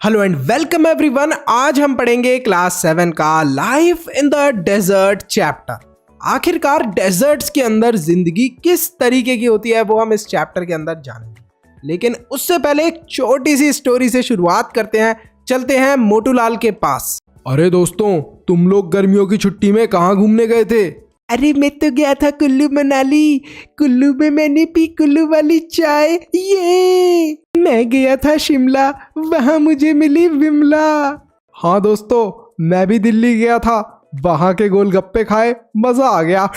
Hello and welcome everyone. आज हम पढ़ेंगे क्लास 7 का life in the desert chapter. आखिरकार डेजर्ट्स के अंदर जिंदगी किस तरीके की होती है वो हम इस चैप्टर के अंदर जानेंगे, लेकिन उससे पहले एक छोटी सी स्टोरी से शुरुआत करते हैं। चलते हैं मोटूलाल के पास। अरे दोस्तों, तुम लोग गर्मियों की छुट्टी में कहाँ घूमने गए थे? अरे मैं तो गया था कुल्लू मनाली। कुल्लू में मैंने पी कुल्लू वाली चाय। ये मैं गया था शिमला, वहां मुझे मिली विमला। हाँ दोस्तों, मैं भी दिल्ली गया था, वहां के गोलगप्पे खाए, मजा आ गया।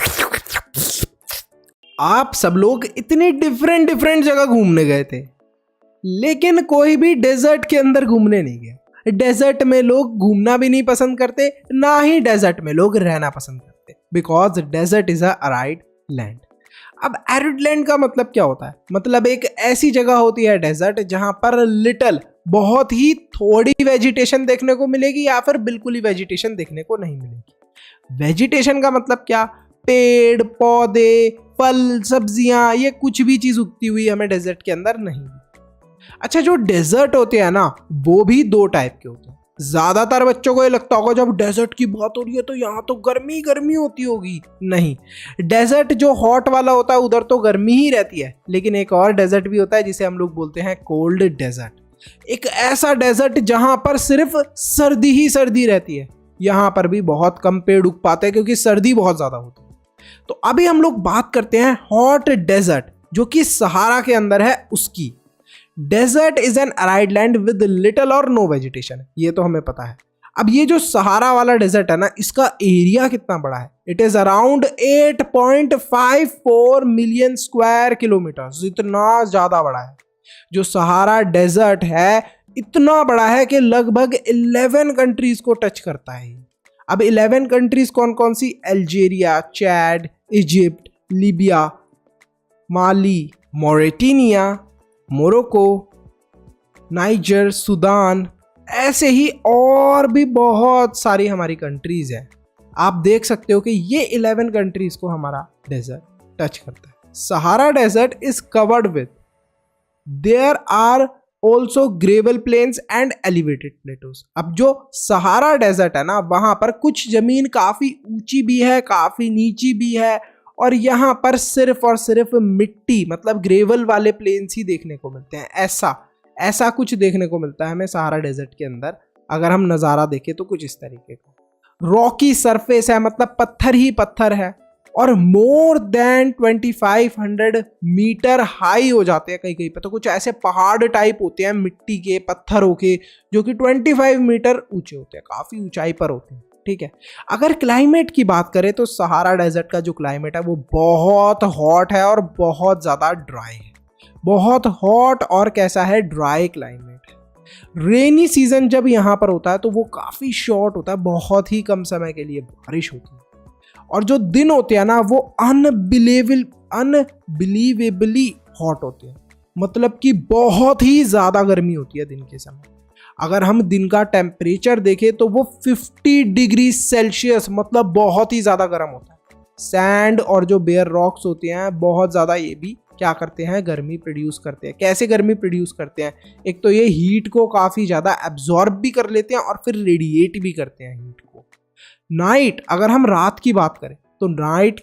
आप सब लोग इतनी डिफरेंट जगह घूमने गए थे, लेकिन कोई भी डेजर्ट के अंदर घूमने नहीं गया। डेजर्ट में लोग घूमना भी नहीं पसंद करते, ना ही डेजर्ट में लोग रहना पसंद करते, because desert is arid land. अब एरिड लैंड का मतलब क्या होता है? मतलब एक ऐसी जगह होती है डेजर्ट जहां पर लिटिल, बहुत ही थोड़ी वेजिटेशन देखने को मिलेगी या फिर बिल्कुल ही वेजिटेशन देखने को नहीं मिलेगी। वेजिटेशन का मतलब क्या? पेड़ पौधे, फल, सब्जियां, ये कुछ भी चीज उगती हुई हमें डेजर्ट के अंदर नहीं मिलती। अच्छा, जो डेजर्ट होते हैं ना, वो भी दो टाइप के होते हैं। ज्यादातर बच्चों को ये लगता होगा जब डेजर्ट की बात हो रही है तो यहाँ तो गर्मी गर्मी होती होगी। नहीं, डेजर्ट जो हॉट वाला होता है उधर तो गर्मी ही रहती है, लेकिन एक और डेजर्ट भी होता है जिसे हम लोग बोलते हैं कोल्ड डेजर्ट। एक ऐसा डेजर्ट जहां पर सिर्फ सर्दी ही सर्दी रहती है। यहाँ पर भी बहुत कम पेड़ उग पाते हैं क्योंकि सर्दी बहुत ज्यादा होती है। तो अभी हम लोग बात करते हैं हॉट डेजर्ट, जो कि सहारा के अंदर है उसकी। Desert is an arid land with little और नो वेजिटेशन, ये तो हमें पता है। अब ये जो सहारा वाला डेजर्ट है ना, इसका एरिया कितना बड़ा है? It is around 8.54 million square kilometre. इतना ज्यादा बड़ा है। जो सहारा डेजर्ट है इतना बड़ा है कि लगभग 11 कंट्रीज को टच करता है। अब 11 कंट्रीज कौन कौन सी? अल्जीरिया, चैड, इजिप्ट, लीबिया, माली, मोरिटानिया, मोरक्को, नाइजर, सूडान, ऐसे ही और भी बहुत सारी हमारी कंट्रीज हैं। आप देख सकते हो कि ये 11 कंट्रीज को हमारा डेजर्ट टच करता है। Sahara desert is covered with, there are also gravel plains and elevated plateaus. अब जो सहारा डेजर्ट है ना, वहां पर कुछ जमीन काफी ऊंची भी है, काफी नीची भी है, और यहाँ पर सिर्फ और सिर्फ मिट्टी, मतलब ग्रेवल वाले प्लेन्स ही देखने को मिलते हैं। ऐसा कुछ देखने को मिलता है हमें सहारा डेजर्ट के अंदर। अगर हम नज़ारा देखें तो कुछ इस तरीके का रॉकी सरफेस है, मतलब पत्थर ही पत्थर है, और मोर देन 2500 मीटर हाई हो जाते हैं। कहीं कहीं पे तो कुछ ऐसे पहाड़ टाइप होते हैं मिट्टी के, पत्थरों के, जो कि 25 मीटर ऊंचे होते हैं, काफ़ी ऊंचाई पर होते हैं। ठीक है। अगर क्लाइमेट की बात करें तो सहारा डेजर्ट का जो क्लाइमेट है वो बहुत हॉट है और बहुत ज़्यादा ड्राई है। बहुत हॉट और कैसा है? ड्राई क्लाइमेट है। रेनी सीजन जब यहाँ पर होता है तो वो काफ़ी शॉर्ट होता है, बहुत ही कम समय के लिए बारिश होती है। और जो दिन होते हैं ना, वो अनबिलीवेबली हॉट होते हैं, मतलब कि बहुत ही ज़्यादा गर्मी होती है दिन के समय। अगर हम दिन का टेम्परेचर देखें तो वो 50 डिग्री सेल्सियस, मतलब बहुत ही ज़्यादा गर्म होता है। सैंड और जो बेयर रॉक्स होते हैं बहुत ज़्यादा, ये भी क्या करते हैं? गर्मी प्रोड्यूस करते हैं। कैसे गर्मी प्रोड्यूस करते हैं? एक तो ये हीट को काफ़ी ज़्यादा एब्जॉर्ब भी कर लेते हैं और फिर रेडिएट भी करते हैं हीट को। नाइट, अगर हम रात की बात करें तो रात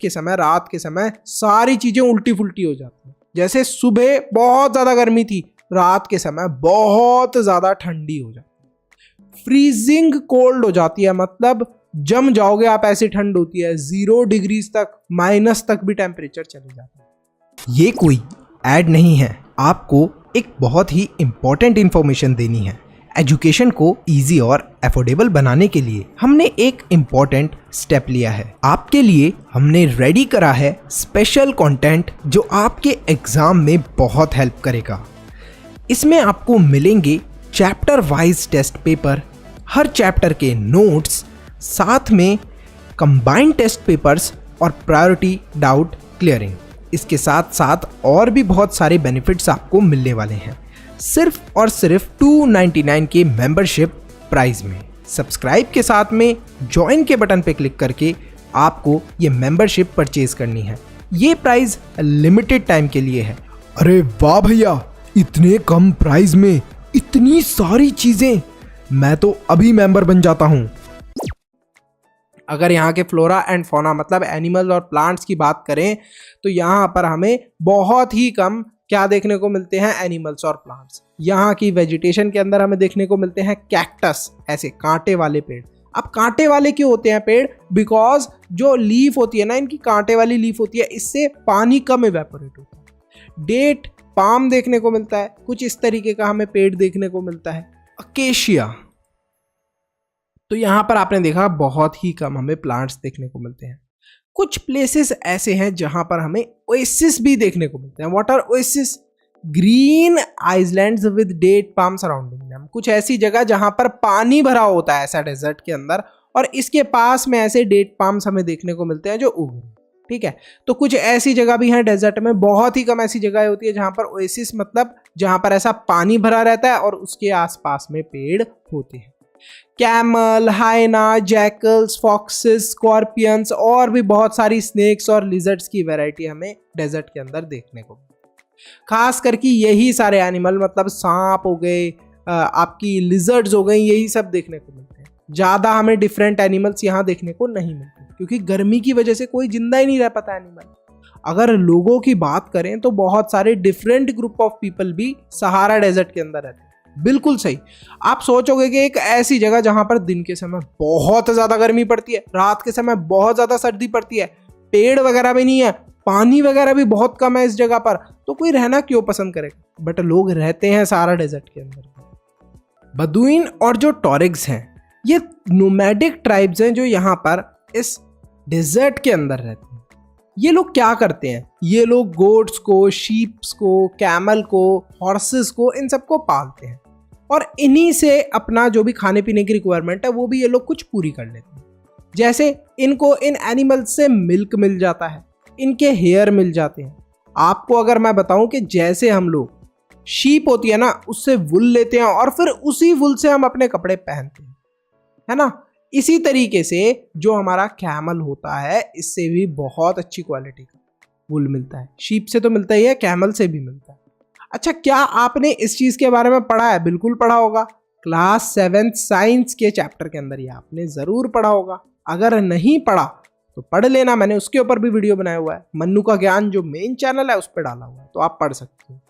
के समय सारी चीज़ें उल्टी फुल्टी हो जाती हैं। जैसे सुबह बहुत ज़्यादा गर्मी थी, रात के समय बहुत ज़्यादा ठंडी हो जाती है, फ्रीजिंग कोल्ड हो जाती है, मतलब जम जाओगे आप, ऐसी ठंड होती है। 0 डिग्री तक, माइनस तक भी टेम्परेचर चले जाता है। ये कोई ऐड नहीं है, आपको एक बहुत ही इंपॉर्टेंट इंफॉर्मेशन देनी है। एजुकेशन को इजी और अफोर्डेबल बनाने के लिए हमने एक इम्पॉर्टेंट स्टेप लिया है। आपके लिए हमने रेडी करा है स्पेशल कंटेंट जो आपके एग्जाम में बहुत हेल्प करेगा। इसमें आपको मिलेंगे चैप्टर वाइज टेस्ट पेपर, हर चैप्टर के नोट्स, साथ में कंबाइंड टेस्ट पेपर्स और प्रायोरिटी डाउट क्लियरिंग। इसके साथ साथ और भी बहुत सारे बेनिफिट्स आपको मिलने वाले हैं, सिर्फ और सिर्फ 299 के मेंबरशिप प्राइस में। सब्सक्राइब के साथ में ज्वाइन के बटन पे क्लिक करके आपको ये मेंबरशिप परचेज करनी है। ये प्राइस लिमिटेड टाइम के लिए है। अरे वाह भैया, इतने कम प्राइस में इतनी सारी चीजें, मैं तो अभी मेंबर बन जाता हूँ। अगर यहाँ के फ्लोरा एंड फौना मतलब एनिमल और प्लांट्स की बात करें तो यहाँ पर हमें बहुत ही कम क्या देखने को मिलते हैं, एनिमल्स और प्लांट्स। यहाँ की वेजिटेशन के अंदर हमें देखने को मिलते हैं कैक्टस, ऐसे कांटे वाले पेड़। अब कांटे वाले क्यों होते हैं पेड़? बिकॉज जो लीफ होती है ना, इनकी कांटे वाली लीफ होती है, इससे पानी कम इवेपोरेट होता है। डेट पाम देखने को मिलता है, कुछ इस तरीके का हमें पेड़ देखने को मिलता है। अकेशिया, तो यहां पर आपने देखा बहुत ही कम हमें प्लांट्स देखने को मिलते हैं। कुछ प्लेसेस ऐसे हैं जहां पर हमें ओएसिस भी देखने को मिलते हैं। What are oasis? Green islands with date palm surrounding them. कुछ ऐसी जगह जहां पर पानी भरा होता है ऐसा डेजर्ट के अंदर, और इसके पास में ऐसे डेट पाम्स हमें देखने को मिलते हैं जो उग रहे हैं। ठीक है, तो कुछ ऐसी जगह भी हैं डेजर्ट में। बहुत ही कम ऐसी जगह होती है जहां पर ओएसिस मतलब जहां पर ऐसा पानी भरा रहता है और उसके आसपास में पेड़ होते हैं। कैमल, हाइना, जैकल्स, फॉक्सेस, स्कॉर्पियंस और भी बहुत सारी स्नेक्स और लिजर्ड्स की वैरायटी हमें डेजर्ट के अंदर देखने को। खास करके यही सारे एनिमल मतलब सांप हो गए, आपकी लिजर्ड्स हो गई, यही सब देखने को मिलते हैं। ज़्यादा हमें डिफरेंट एनिमल्स यहाँ देखने को नहीं मिलते क्योंकि गर्मी की वजह से कोई जिंदा ही नहीं रह पाता एनिमल। अगर लोगों की बात करें तो बहुत सारे डिफरेंट ग्रुप ऑफ पीपल भी सहारा डेजर्ट के अंदर रहते हैं। बिल्कुल सही। आप सोचोगे कि एक ऐसी जगह जहां पर दिन के समय बहुत ज्यादा गर्मी पड़ती है, रात के समय बहुत ज्यादा सर्दी पड़ती है, पेड़ वगैरह भी नहीं है, पानी वगैरह भी बहुत कम है इस जगह पर, तो कोई रहना क्यों पसंद करेगा? बट लोग रहते हैं सहारा डेजर्ट के अंदर। बदुइन और जो टॉरिग्स हैं, ये नोमैडिक ट्राइब्स हैं जो यहाँ पर इस डेजर्ट के अंदर रहते हैं। ये लोग क्या करते हैं? ये लोग गोट्स को, शीप्स को, कैमल को, हॉर्सेस को, इन सबको पालते हैं और इन्हीं से अपना जो भी खाने पीने की रिक्वायरमेंट है वो भी ये लोग कुछ पूरी कर लेते हैं। जैसे इनको इन एनिमल्स से मिल्क मिल जाता है, इनके हेयर मिल जाते हैं। आपको अगर मैं बताऊं कि जैसे हम लोग शीप होती है ना, उससे वुल लेते हैं और फिर उसी वुल से हम अपने कपड़े पहनते हैं, है ना, इसी तरीके से जो हमारा कैमल होता है इससे भी बहुत अच्छी क्वालिटी का वुल मिलता है। शीप से तो मिलता ही है, कैमल से भी मिलता है। अच्छा, क्या आपने इस चीज के बारे में पढ़ा है? बिल्कुल पढ़ा होगा। क्लास 7 साइंस के चैप्टर के अंदर ये आपने जरूर पढ़ा होगा। अगर नहीं पढ़ा तो पढ़ लेना, मैंने उसके ऊपर भी वीडियो बनाया हुआ है। मन्नू का ज्ञान जो मेन चैनल है उस पर डाला हुआ है, तो आप पढ़ सकते हो।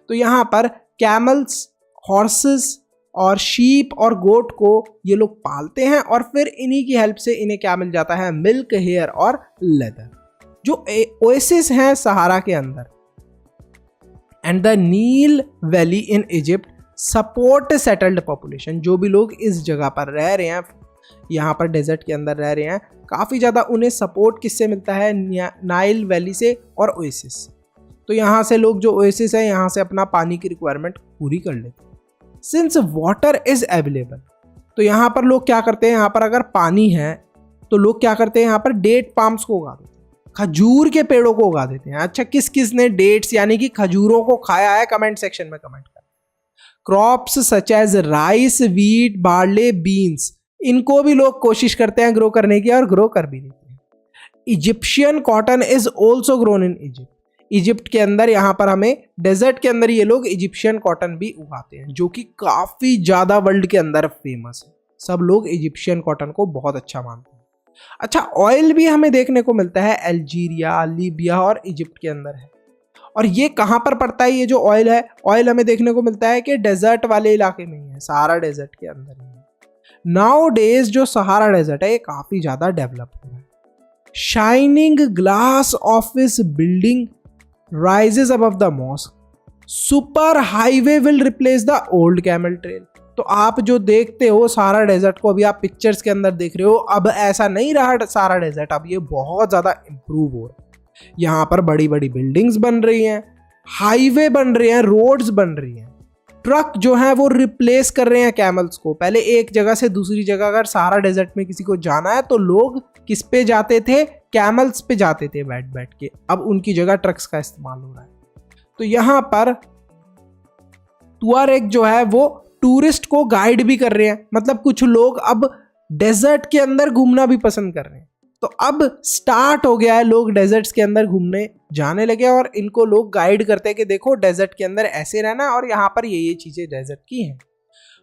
तो यहाँ पर कैमल्स, हॉर्सेस और शीप और गोट को ये लोग पालते हैं और फिर इन्हीं की हेल्प से इन्हें क्या मिल जाता है? मिल्क, हेयर और लेदर। जो ओएसिस हैं सहारा के अंदर and the Nile valley in Egypt support settled population. जो भी लोग इस जगह पर रह रहे हैं, यहाँ पर डेजर्ट के अंदर रह रहे हैं, काफ़ी ज़्यादा उन्हें सपोर्ट किससे मिलता है? नाइल वैली से और ओएसिस। तो यहाँ से लोग जो ओएसिस है यहाँ से अपना पानी की रिक्वायरमेंट पूरी कर लेते हैं। सिंस वाटर इज अवेलेबल, तो यहाँ पर लोग क्या करते हैं? यहाँ पर अगर पानी है तो लोग क्या करते हैं? यहाँ पर डेट पाम्स को उगा देते हैं, खजूर के पेड़ों को उगा देते हैं। अच्छा, किस किस ने डेट्स यानी कि खजूरों को खाया है? कमेंट सेक्शन में कमेंट कर। Crops such as rice, wheat, barley, beans, इनको भी लोग कोशिश करते हैं ग्रो करने की और ग्रो कर भी लेते हैं। Egyptian cotton is also grown in Egypt. Egypt के अंदर यहाँ पर हमें डेजर्ट के अंदर ये लोग इजिप्शियन कॉटन भी उगाते हैं जो कि काफ़ी ज़्यादा वर्ल्ड के अंदर फेमस है। सब लोग इजिप्शियन कॉटन को बहुत अच्छा मानते हैं। अच्छा, ऑयल भी हमें देखने को मिलता है अल्जीरिया, लीबिया और इजिप्ट के अंदर है। और ये कहाँ पर पड़ता है? ये जो ऑयल है, ऑयल हमें देखने को मिलता है कि डेजर्ट वाले इलाके में ही है, सहारा डेजर्ट के अंदर ही है। नाउ डेज जो सहारा डेजर्ट है ये काफ़ी ज़्यादा डेवलप हो रहा है। Shining glass office building rises above the mosque. Super highway will replace the old camel trail. तो आप जो देखते हो सहारा डेजर्ट को, अभी आप पिक्चर्स के अंदर देख रहे हो, अब ऐसा नहीं रहा सहारा डेजर्ट, अब ये बहुत ज़्यादा इम्प्रूव हो रहा है। यहाँ पर बड़ी बड़ी बिल्डिंग्स बन रही हैं, हाईवे बन रहे हैं, रोड्स बन रही हैं, ट्रक जो है वो रिप्लेस कर रहे हैं कैमल्स को। पहले एक जगह से दूसरी जगह अगर सहारा डेजर्ट में किसी को जाना है तो लोग किस पे जाते थे? कैमल्स पे जाते थे बैठ बैठ के। अब उनकी जगह ट्रक्स का इस्तेमाल हो रहा है। तो यहाँ पर तुआरेग जो है वो टूरिस्ट को गाइड भी कर रहे हैं। मतलब कुछ लोग अब डेजर्ट के अंदर घूमना भी पसंद कर रहे हैं। तो अब स्टार्ट हो गया है, लोग डेजर्ट्स के अंदर घूमने जाने लगे और इनको लोग गाइड करते हैं कि देखो डेजर्ट के अंदर ऐसे रहना और यहाँ पर ये चीज़ें डेजर्ट की हैं।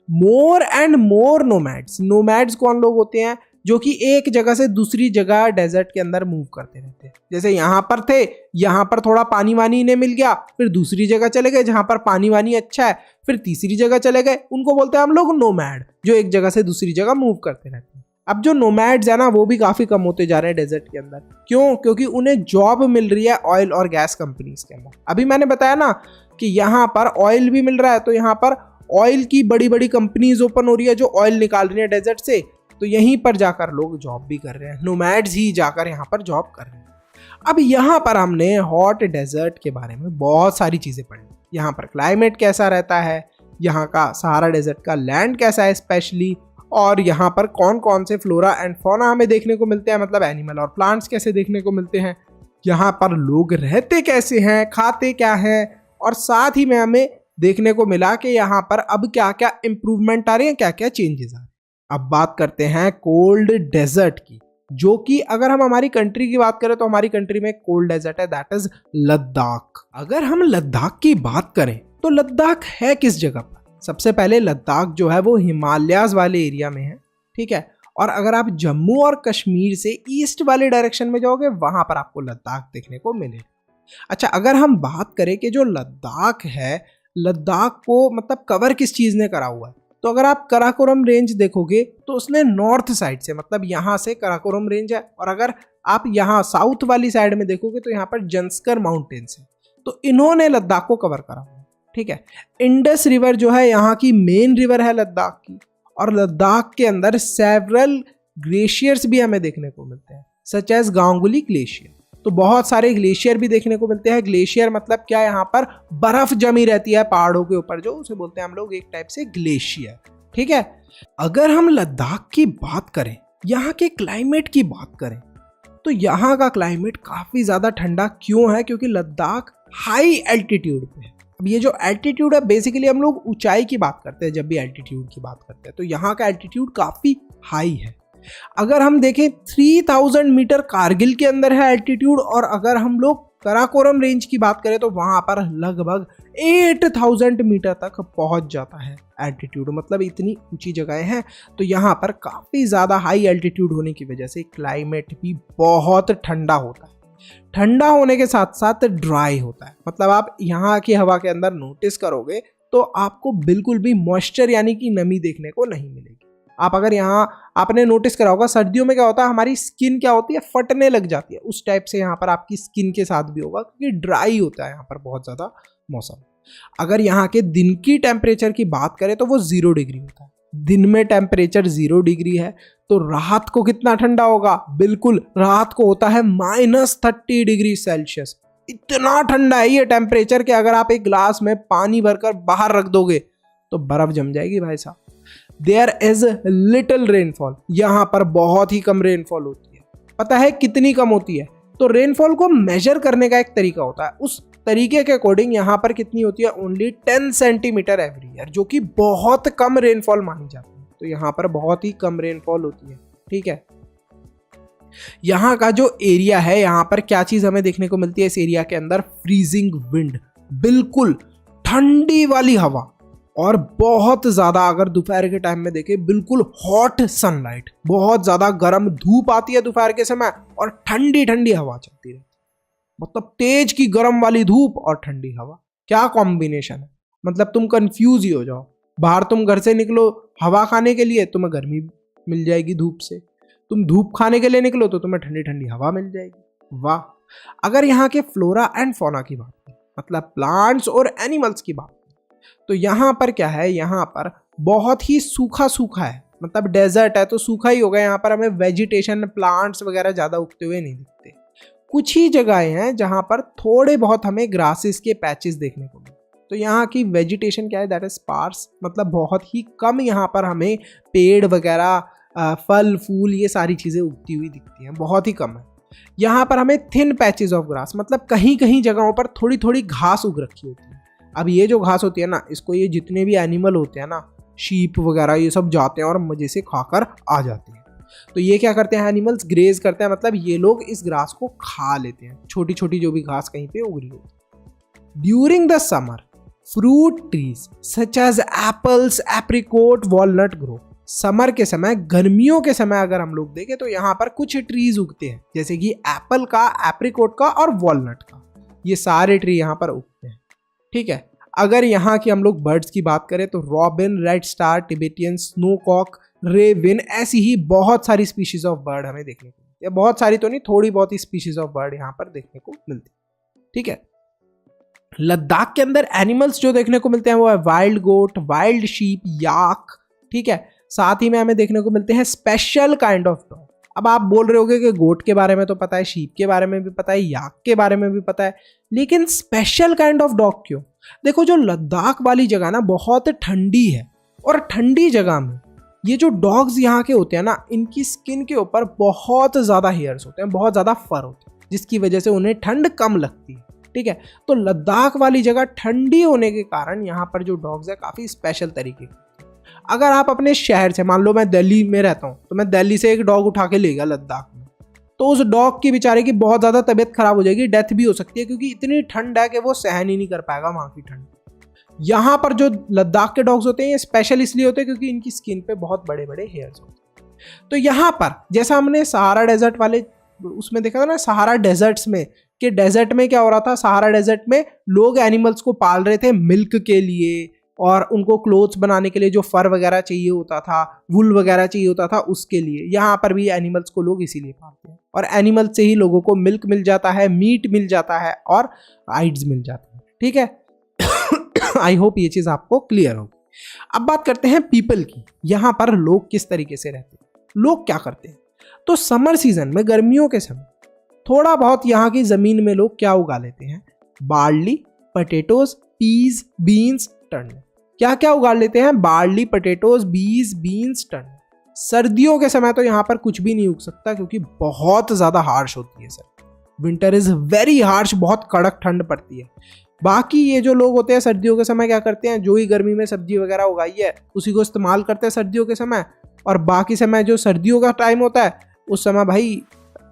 More and more nomads. Nomads कौन लोग होते हैं? जो कि एक जगह से दूसरी जगह डेजर्ट के अंदर मूव करते रहते हैं। जैसे यहाँ पर थे, यहाँ पर थोड़ा पानी वानी इन्हें मिल गया, फिर दूसरी जगह चले गए जहाँ पर पानी वानी अच्छा है, फिर तीसरी जगह चले गए, उनको बोलते हैं हम लोग नोमैड, जो एक जगह से दूसरी जगह मूव करते रहते हैं। अब जो नोमैड्स है ना, वो भी काफी कम होते जा रहे हैं डेजर्ट के अंदर। क्यों? क्योंकि उन्हें जॉब मिल रही है ऑयल और गैस कंपनीज के अंदर। अभी मैंने बताया ना कि यहाँ पर ऑयल भी मिल रहा है, तो यहाँ पर ऑयल की बड़ी बड़ी कंपनीज ओपन हो रही है जो ऑयल निकाल रही है डेजर्ट से, तो यहीं पर जाकर लोग जॉब भी कर रहे हैं। नोमैड्स ही जाकर यहाँ पर जॉब कर रहे हैं। अब यहाँ पर हमने हॉट डेजर्ट के बारे में बहुत सारी चीजें पढ़ी। यहाँ पर क्लाइमेट कैसा रहता है, यहाँ का सहारा डेजर्ट का लैंड कैसा है स्पेशली, और यहाँ पर कौन कौन से फ्लोरा एंड फौना हमें देखने को मिलते हैं, मतलब एनिमल और प्लांट्स कैसे देखने को मिलते हैं, यहाँ पर लोग रहते कैसे हैं, खाते क्या हैं, और साथ ही में हमें देखने को मिला कि यहाँ पर अब क्या क्या इंप्रूवमेंट आ रही है, क्या क्या चेंजेस आ रहे हैं। अब बात करते हैं कोल्ड डेजर्ट की, जो कि अगर हम हमारी कंट्री की बात करें तो हमारी कंट्री में कोल्ड डेजर्ट है, दैट इज लद्दाख। अगर हम लद्दाख की बात करें तो लद्दाख है किस जगह पर? सबसे पहले लद्दाख जो है वो हिमालयाज वाले एरिया में है, ठीक है। और अगर आप जम्मू और कश्मीर से ईस्ट वाले डायरेक्शन में जाओगे, वहां पर आपको लद्दाख देखने को मिलेगा। अच्छा, अगर हम बात करें कि जो लद्दाख है, लद्दाख को मतलब कवर किस चीज ने करा हुआ है, तो अगर आप कराकोरम रेंज देखोगे तो उसने नॉर्थ साइड से, मतलब यहाँ से कराकोरम रेंज है, और अगर आप यहाँ साउथ वाली साइड में देखोगे तो यहाँ पर जंस्कर माउंटेन्स है, तो इन्होंने लद्दाख को कवर करा हुआ है, ठीक है। इंडस रिवर जो है यहाँ की मेन रिवर है लद्दाख की, और लद्दाख के अंदर सेवरल ग्लेशियर्स भी हमें देखने को मिलते हैं, सच एज गांगुली ग्लेशियर। तो बहुत सारे ग्लेशियर भी देखने को मिलते हैं। ग्लेशियर मतलब क्या? यहाँ पर बर्फ जमी रहती है पहाड़ों के ऊपर, जो उसे बोलते हैं हम लोग एक टाइप से ग्लेशियर, ठीक है। अगर हम लद्दाख की बात करें, यहाँ के क्लाइमेट की बात करें, तो यहाँ का क्लाइमेट काफी ज्यादा ठंडा क्यों है? क्योंकि लद्दाख हाई एल्टीट्यूड पे है। अब ये जो एल्टीट्यूड है, बेसिकली हम लोग ऊंचाई की बात करते हैं जब भी एल्टीट्यूड की बात करते हैं, तो यहाँ का एल्टीट्यूड काफी हाई है। अगर हम देखें 3000 मीटर कारगिल के अंदर है एल्टीट्यूड, और अगर हम लोग कराकोरम रेंज की बात करें तो वहां पर लगभग 8000 मीटर तक पहुंच जाता है एल्टीट्यूड, मतलब इतनी ऊंची जगहें हैं। तो यहाँ पर काफी ज्यादा हाई एल्टीट्यूड होने की वजह से क्लाइमेट भी बहुत ठंडा होता है। ठंडा होने के साथ साथ ड्राई होता है, मतलब आप यहाँ की हवा के अंदर नोटिस करोगे तो आपको बिल्कुल भी मॉइस्चर यानी कि नमी देखने को नहीं मिलेगी। आप अगर यहाँ आपने नोटिस करा होगा, सर्दियों में क्या होता है, हमारी स्किन क्या होती है, फटने लग जाती है, उस टाइप से यहाँ पर आपकी स्किन के साथ भी होगा, क्योंकि ड्राई होता है यहाँ पर बहुत ज़्यादा मौसम। अगर यहाँ के दिन की टेम्परेचर की बात करें तो वो 0 डिग्री होता है। दिन में टेम्परेचर 0 डिग्री है, तो रात को कितना ठंडा होगा? बिल्कुल, रात को होता है -30 डिग्री सेल्सियस। इतना ठंडा है ये टेम्परेचर कि अगर आप एक ग्लास में पानी भरकर बाहर रख दोगे तो बर्फ जम जाएगी भाई साहब। देयर इज लिटिल रेनफॉल, यहाँ पर बहुत ही कम रेनफॉल होती है। पता है कितनी कम होती है? तो रेनफॉल को मेजर करने का एक तरीका होता है, उस तरीके के अकॉर्डिंग यहाँ पर कितनी होती है? ओनली 10 सेंटीमीटर एवरी ईयर, जो कि बहुत कम रेनफॉल मानी जाती है। तो यहाँ पर बहुत ही कम रेनफॉल होती है, ठीक है। यहाँ का जो एरिया है, यहाँ पर क्या चीज हमें देखने को मिलती है इस एरिया के अंदर? फ्रीजिंग विंड, बिल्कुल ठंडी वाली हवा, और बहुत ज्यादा अगर दोपहर के टाइम में देखें, बिल्कुल हॉट सनलाइट, बहुत ज्यादा गर्म धूप आती है दोपहर के समय, और ठंडी ठंडी हवा चलती रहती है। मतलब तेज की गर्म वाली धूप और ठंडी हवा, क्या कॉम्बिनेशन है! मतलब तुम कंफ्यूज ही हो जाओ। बाहर तुम घर से निकलो हवा खाने के लिए, तुम्हें गर्मी मिल जाएगी धूप से, तुम धूप खाने के लिए निकलो तो तुम्हें ठंडी ठंडी हवा मिल जाएगी। वाह! अगर यहाँ के फ्लोरा एंड फौना की बात करें, मतलब प्लांट्स और एनिमल्स की बात, तो यहाँ पर क्या है? यहाँ पर बहुत ही सूखा सूखा है, मतलब डेजर्ट है तो सूखा ही होगा। यहाँ पर हमें वेजिटेशन, प्लांट्स वगैरह ज्यादा उगते हुए नहीं दिखते। कुछ ही जगहें हैं जहाँ पर थोड़े बहुत हमें ग्रासेस के पैचेस देखने को मिलते। तो यहाँ की वेजिटेशन क्या है? दैट इज स्पार्स, मतलब बहुत ही कम यहाँ पर हमें पेड़ वगैरह, फल फूल, ये सारी चीजें उगती हुई दिखती हैं, बहुत ही कम है। यहाँ पर हमें थिन पैचेस ऑफ ग्रास, मतलब कहीं कहीं जगहों पर थोड़ी थोड़ी घास उग रखी होती है। अब ये जो घास होती है ना, इसको ये जितने भी एनिमल होते हैं ना, शीप वगैरह, ये सब जाते हैं और मजे से खाकर आ जाते हैं। तो ये क्या करते हैं? एनिमल्स ग्रेज करते हैं, मतलब ये लोग इस ग्रास को खा लेते हैं, छोटी छोटी जो भी घास कहीं पे उग रही होती है। During the summer, fruit trees such as apples, apricot, walnut grow. Summer के समय, गर्मियों के समय अगर हम लोग देखें तो यहाँ पर कुछ ट्रीज उगते हैं, जैसे कि एप्पल का, एप्रिकॉट का और वॉलनट का। ये सारे ट्री यहाँ पर उगते हैं, ठीक है। अगर यहाँ की हम लोग बर्ड्स की बात करें तो robin, redstart, Tibetan, snowcock, raven, ऐसी ही बहुत सारी स्पीशीज ऑफ बर्ड हमें देखने को मिलती है। बहुत सारी तो नहीं, थोड़ी बहुत ही स्पीशीज ऑफ बर्ड यहाँ पर देखने को मिलती है, ठीक है। लद्दाख के अंदर एनिमल्स जो देखने को मिलते हैं वो है वाइल्ड गोट, वाइल्ड शीप, याक, ठीक है। साथ ही में हमें देखने को मिलते हैं स्पेशल काइंड ऑफ डॉग। अब आप बोल रहे होगे कि गोट के बारे में तो पता है, शीप के बारे में भी पता है, याक के बारे में भी पता है, लेकिन स्पेशल काइंड ऑफ डॉग क्यों? देखो, जो लद्दाख वाली जगह ना बहुत ठंडी है, और ठंडी जगह में ये जो डॉग्स यहाँ के होते हैं ना, इनकी स्किन के ऊपर बहुत ज़्यादा हेयर्स होते हैं, बहुत ज़्यादा फर होते हैं, जिसकी वजह से उन्हें ठंड कम लगती है, ठीक है। तो लद्दाख वाली जगह ठंडी होने के कारण यहाँ पर जो डॉग्स है काफ़ी स्पेशल तरीके के। अगर आप अपने शहर से, मान लो मैं दिल्ली में रहता हूँ, तो मैं दिल्ली से एक डॉग उठा के ले गया लद्दाख में, तो उस डॉग की बेचारे की बहुत ज़्यादा तबीयत खराब हो जाएगी, डेथ भी हो सकती है, क्योंकि इतनी ठंड है कि वो सहन ही नहीं कर पाएगा वहाँ की ठंड। यहाँ पर जो लद्दाख के डॉग्स होते हैं ये स्पेशल इसलिए होते हैं क्योंकि इनकी स्किन पे बहुत बड़े बड़े हेयर्स होते हैं। तो यहाँ पर जैसा हमने सहारा डेजर्ट वाले उसमें देखा था ना, सहारा डेजर्ट्स में, कि डेजर्ट में क्या हो रहा था, सहारा डेजर्ट में लोग एनिमल्स को पाल रहे थे मिल्क के लिए, और उनको क्लोथ्स बनाने के लिए जो फर वगैरह चाहिए होता था, वुल वगैरह चाहिए होता था, उसके लिए। यहाँ पर भी एनिमल्स को लोग इसीलिए पालते हैं, और एनिमल से ही लोगों को मिल्क मिल जाता है, मीट मिल जाता है और आइड्स मिल जाते हैं, ठीक है। आई होप ये चीज़ आपको क्लियर होगी। अब बात करते हैं पीपल की। यहाँ पर लोग किस तरीके से रहते हैं, लोग क्या करते हैं। तो समर सीजन में, गर्मियों के समय, थोड़ा बहुत यहाँ की ज़मीन में लोग क्या उगा लेते हैं, barley, potatoes, peas, beans, turnip. क्या क्या उगा लेते हैं, barley, potatoes, peas, beans, turnip. सर्दियों के समय तो यहाँ पर कुछ भी नहीं उग सकता क्योंकि बहुत ज़्यादा हार्श होती है sir, winter is very harsh, बहुत कड़क ठंड पड़ती है। बाकी ये जो लोग होते हैं सर्दियों के समय क्या करते हैं, जो ही गर्मी में सब्जी वगैरह उगाई है उसी को इस्तेमाल करते हैं सर्दियों के समय, और बाकी समय जो सर्दियों का टाइम होता है उस समय भाई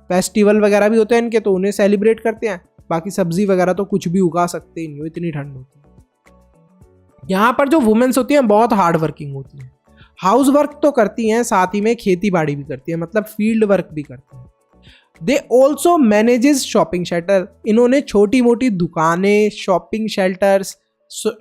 फेस्टिवल वगैरह भी होते हैं इनके, तो उन्हें सेलिब्रेट करते हैं। बाकी सब्जी वगैरह तो कुछ भी उगा सकते ही नहीं हो, इतनी ठंड होती है। यहाँ पर जो वुमेन्स होती हैं बहुत हार्ड वर्किंग होती हैं, हाउस वर्क तो करती हैं, साथ ही में खेती बाड़ी भी करती हैं, मतलब फील्ड वर्क भी करती हैं। They also manages shopping shelter. इन्होंने छोटी मोटी दुकानें, शॉपिंग शेल्टर्स,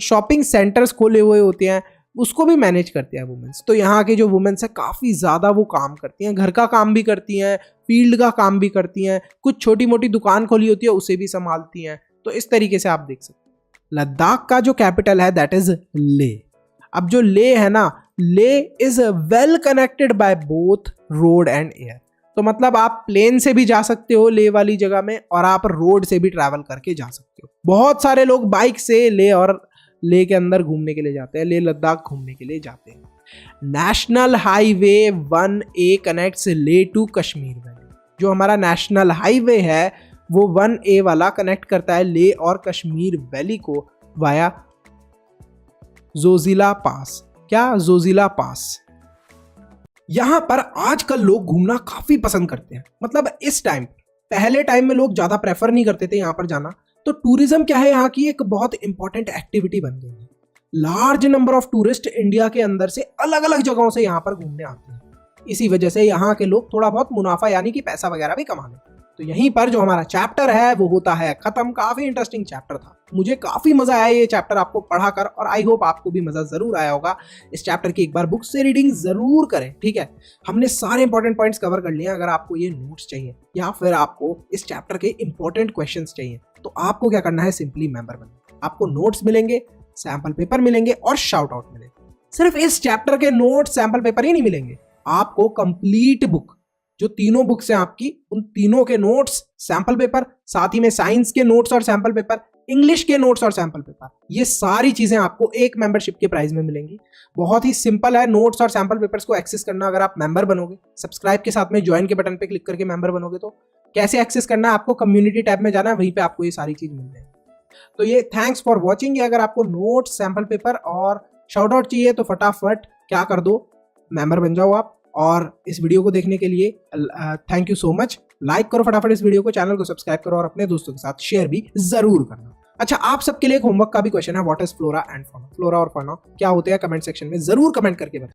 शॉपिंग सेंटर्स खोले हुए होते हैं, उसको भी मैनेज करते हैं वुमेन्स। तो यहाँ के जो वुमेन्स है काफ़ी ज़्यादा वो काम करती हैं, घर का काम भी करती हैं, फील्ड का काम भी करती हैं, कुछ छोटी मोटी दुकान खोली होती है उसे भी संभालती हैं। तो इस तरीके से आप देख सकते हैं। लद्दाख का जो कैपिटल है दैट इज ले। अब जो ले है ना, ले is well connected by both road and air. तो मतलब आप प्लेन से भी जा सकते हो ले वाली जगह में, और आप रोड से भी ट्रैवल करके जा सकते हो। बहुत सारे लोग बाइक से ले और ले के अंदर घूमने के लिए जाते हैं, ले लद्दाख घूमने के लिए जाते हैं। नेशनल हाईवे 1A कनेक्ट्स ले टू कश्मीर वैली। जो हमारा नेशनल हाईवे है वो 1A वाला कनेक्ट करता है ले और कश्मीर वैली को वाया जोजिला पास। क्या? जोजिला पास। यहां पर आजकल लोग घूमना काफी पसंद करते हैं। मतलब इस टाइम, पहले टाइम में लोग ज्यादा प्रेफर नहीं करते थे यहां पर जाना। तो टूरिज्म क्या है, यहाँ की एक बहुत इंपॉर्टेंट एक्टिविटी बन गई है। Large number of tourist India के अंदर से अलग अलग जगहों से यहाँ पर घूमने आते हैं। इसी वजह से यहाँ के लोग थोड़ा बहुत मुनाफा यानी कि पैसा वगैरह भी कमा लेते हैं। तो यहीं पर जो हमारा चैप्टर है वो होता है खत्म। काफी इंटरेस्टिंग चैप्टर था, मुझे काफी मजा आया ये चैप्टर आपको पढ़ाकर, और आई होप आपको भी मजा जरूर आया होगा। इस चैप्टर की एक बार बुक से रीडिंग जरूर करें, ठीक है। हमने सारे इंपॉर्टेंट पॉइंट्स कवर कर लिए। अगर आपको ये नोट्स चाहिए या फिर आपको इस चैप्टर के इंपॉर्टेंट क्वेश्चंस चाहिए तो आपको क्या करना है, सिंपली मेंबर बनना। आपको नोट्स मिलेंगे, सैंपल पेपर मिलेंगे और शाउट आउट मिलेंगे। सिर्फ इस चैप्टर के नोट्स, सैंपल पेपर ही नहीं मिलेंगे, आपको कंप्लीट बुक, जो तीनों बुक्स हैं आपकी, उन तीनों के नोट्स, सैंपल पेपर, साथ ही में साइंस के नोट्स और सैंपल पेपर, इंग्लिश के नोट्स और सैंपल पेपर, ये सारी चीजें आपको एक मेंबरशिप के प्राइस में मिलेंगी। बहुत ही सिंपल है नोट्स और सैंपल पेपर्स को एक्सेस करना। अगर आप मेंबर बनोगे, सब्सक्राइब के साथ में ज्वाइन के बटन पे क्लिक करके मेंबर बनोगे, तो कैसे एक्सेस करना है, आपको कम्युनिटी टैब में जाना है, वहीं पे आपको ये सारी चीज मिल जाएगी। तो ये थैंक्स फॉर वॉचिंग। अगर आपको नोट्स, सैंपल पेपर और शाउट आउट चाहिए तो फटाफट क्या कर दो, मेंबर बन जाओ आप। और इस वीडियो को देखने के लिए thank you so much. Like करो फटाफट इस वीडियो को, चैनल को सब्सक्राइब करो और अपने दोस्तों के साथ शेयर भी जरूर करना। अच्छा, आप सबके लिए एक होमवर्क का भी क्वेश्चन है, what is flora and fauna. Flora और फौना क्या होते हैं, कमेंट सेक्शन में जरूर कमेंट करके बताएं।